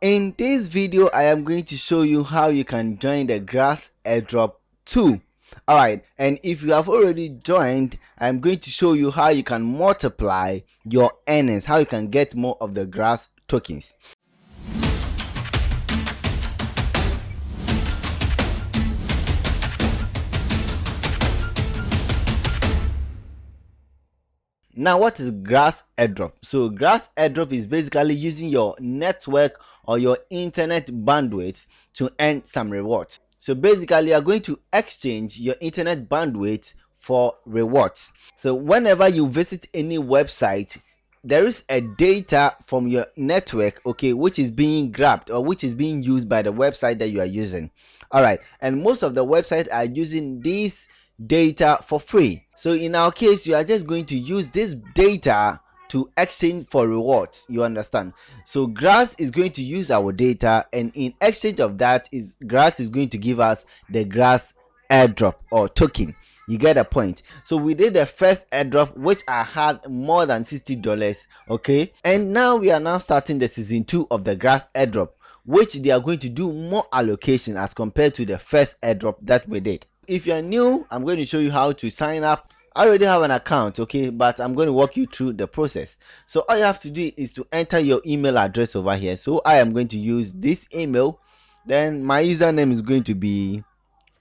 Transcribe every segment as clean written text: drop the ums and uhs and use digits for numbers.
in this video I am going to show you how you can join the grass airdrop too. Alright, and if you have already joined, I'm going to show you how you can multiply your earnings, how you can get more of the grass tokens. Now, what is grass airdrop? So grass airdrop is basically using your network or your internet bandwidth to earn some rewards. So basically you are going to exchange your internet bandwidth for rewards. So whenever you visit any website, there is a data from your network, okay, which is being grabbed or which is being used by the website that you are using. All right, and most of the websites are using this data for free. So in our case, you are just going to use this data to exchange for rewards. You understand? So grass is going to use our data, and in exchange of that, grass is going to give us the grass airdrop or token. You get a point. So we did the first airdrop, which I had more than $60, okay, and now we are now starting the season 2 of the grass airdrop, which they are going to do more allocation as compared to the first airdrop that we did. If you are new, I'm going to show you how to sign up. I already have an account, okay, but I'm going to walk you through the process. So all you have to do is to enter your email address over here. So I am going to use this email. Then my username is going to be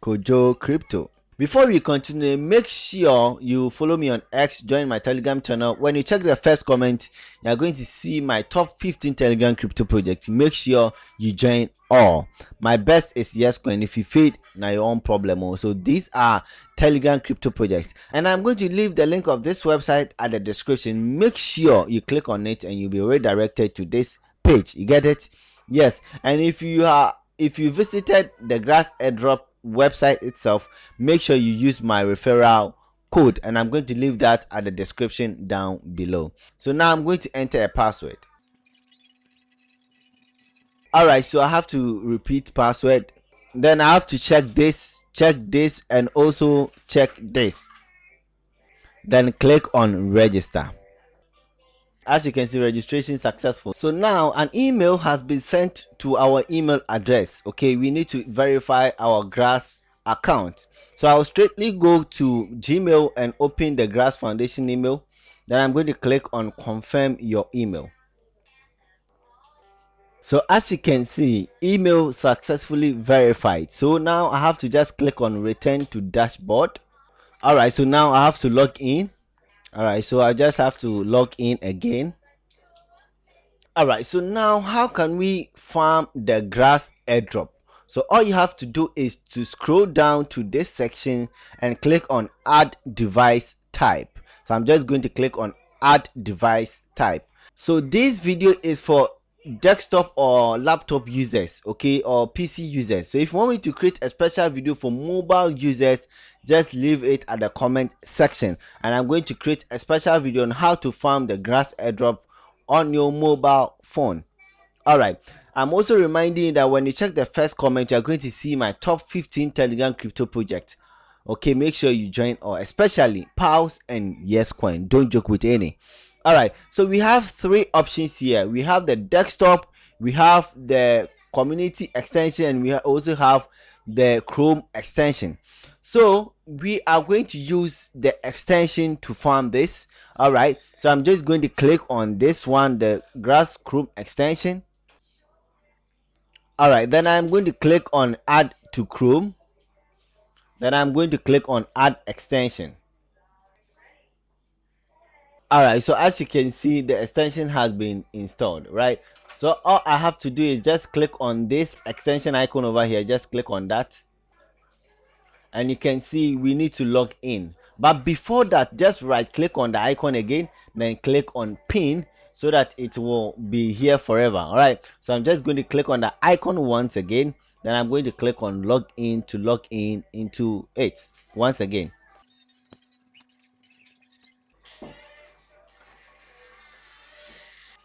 Kojo Crypto. Before we continue, make sure you follow me on X, join my Telegram channel. When you check the first comment, you are going to see my top 15 Telegram crypto projects. Make sure you join all. My best is YesCoin. If you fail, now your own problem. So these are Telegram crypto projects, and I'm going to leave the link of this website at the description. Make sure you click on it and you'll be redirected to this page. You get it? Yes. And if you visited the grass airdrop website itself, make sure you use my referral code, and I'm going to leave that at the description down below. So now I'm going to enter a password. All right, so I have to repeat password, then I have to check this, and also check this, then click on register. As you can see, registration successful. So now an email has been sent to our email address. Okay, we need to verify our grass account. So I'll straightly go to Gmail and open the grass foundation email. Then I'm going to click on confirm your email. So as you can see, email successfully verified. So now I have to just click on return to dashboard. All right, so now I have to log in. All right, so I just have to log in again. All right, so now how can we farm the grass airdrop? So all you have to do is to scroll down to this section and click on add device type. So I'm just going to click on add device type. So this video is for desktop or laptop users, okay, or PC users. So if you want me to create a special video for mobile users, just leave it at the comment section, and I'm going to create a special video on how to farm the grass airdrop on your mobile phone. All right, I'm also reminding you that when you check the first comment, you're going to see my top 15 Telegram crypto projects. Okay, make sure you join all, especially Pulse and YesCoin. Don't joke with any. All right, so we have 3 options here. We have the desktop, we have the community extension, and we also have the Chrome extension. So we are going to use the extension to farm this. All right, so I'm just going to click on this one, the grass Chrome extension. All right, then I'm going to click on add to Chrome. Then I'm going to click on add extension. All right, so as you can see, the extension has been installed, right? So all I have to do is just click on this extension icon over here. Just click on that, and you can see we need to log in. But before that, just right click on the icon again, then click on pin so that it will be here forever. All right, so I'm just going to click on the icon once again, then I'm going to click on log in to log in into it once again.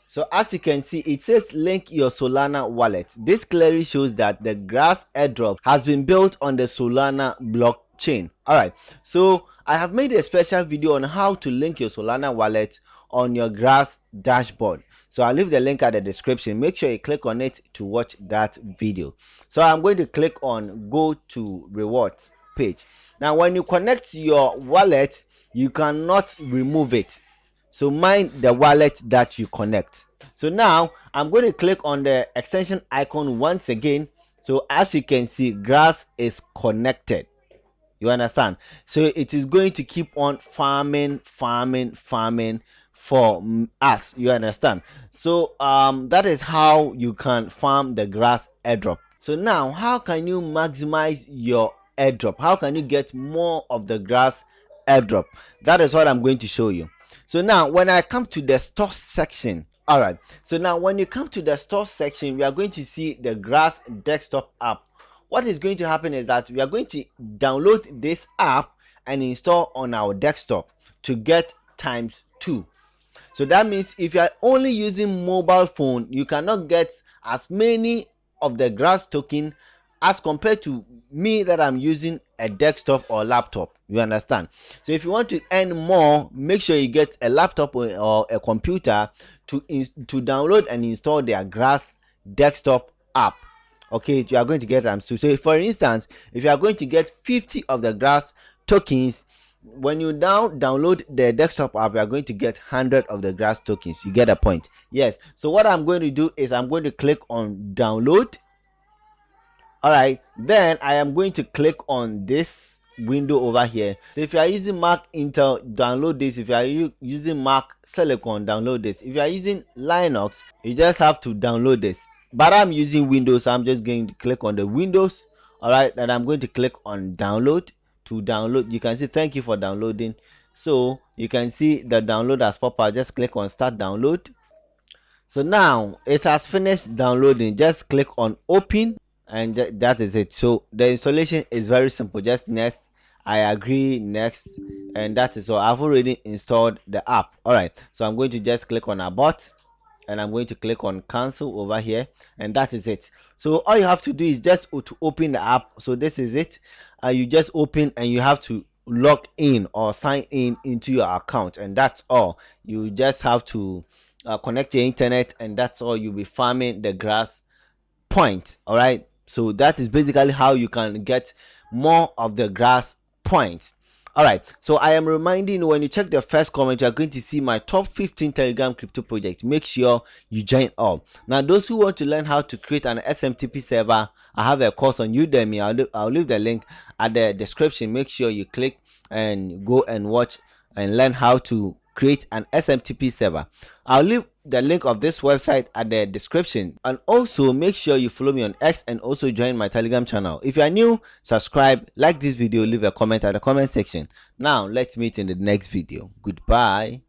So as you can see, it says link your Solana wallet. This clearly shows that the grass airdrop has been built on the Solana blockchain. All right, so I have made a special video on how to link your Solana wallet on your grass dashboard. So I'll leave the link at the description. Make sure you click on it to watch that video. So I'm going to click on go to rewards page. Now when you connect your wallet, you cannot remove it, so mind the wallet that you connect. So now I'm going to click on the extension icon once again. So as you can see, grass is connected. You understand? So it is going to keep on farming for us. You understand? So that is how you can farm the grass airdrop. So now how can you maximize your airdrop? How can you get more of the grass airdrop? That is what I'm going to show you. So now when I come to the store section, all right, so now when you come to the store section, we are going to see the grass desktop app. What is going to happen is that we are going to download this app and install on our desktop to get ×2. So that means if you are only using mobile phone, you cannot get as many of the grass token as compared to me that I'm using a desktop or laptop. You understand? So if you want to earn more, make sure you get a laptop or a computer to download and install their grass desktop app. Okay, you are going to get ×2. So for instance, if you are going to get 50 of the grass tokens, when you download the desktop app, you are going to get 100 of the grass tokens. You get a point? Yes. So what I'm going to do is I'm going to click on download. All right, then I am going to click on this window over here. So if you are using Mac, Intel, download this. If you are using Mac Silicon, download this. If you are using Linux, you just have to download this. But I'm using Windows, so I'm just going to click on the Windows. All right, then I'm going to click on download. To download, you can see thank you for downloading. So you can see the download has popped out. Just click on start download. So now it has finished downloading. Just click on open, and that is it. So the installation is very simple. Just next, I agree, next, and that is all. I've already installed the app. All right, so I'm going to just click on abort, and I'm going to click on cancel over here, and that is it. So all you have to do is just to open the app. So this is it. You just open and you have to log in or sign in into your account, and that's all. You just have to connect your internet, and that's all. You'll be farming the grass point. All right, so that is basically how you can get more of the grass points. All right, so I am reminding you, when you check the first comment, you are going to see my top 15 Telegram crypto projects. Make sure you join all. Now those who want to learn how to create an SMTP server, I have a course on Udemy. I'll leave the link at the description. Make sure you click and go and watch and learn how to create an SMTP server. I'll leave the link of this website at the description, and also make sure you follow me on X and also join my Telegram channel. If you are new, subscribe, like this video, leave a comment at the comment section. Now let's meet in the next video. Goodbye.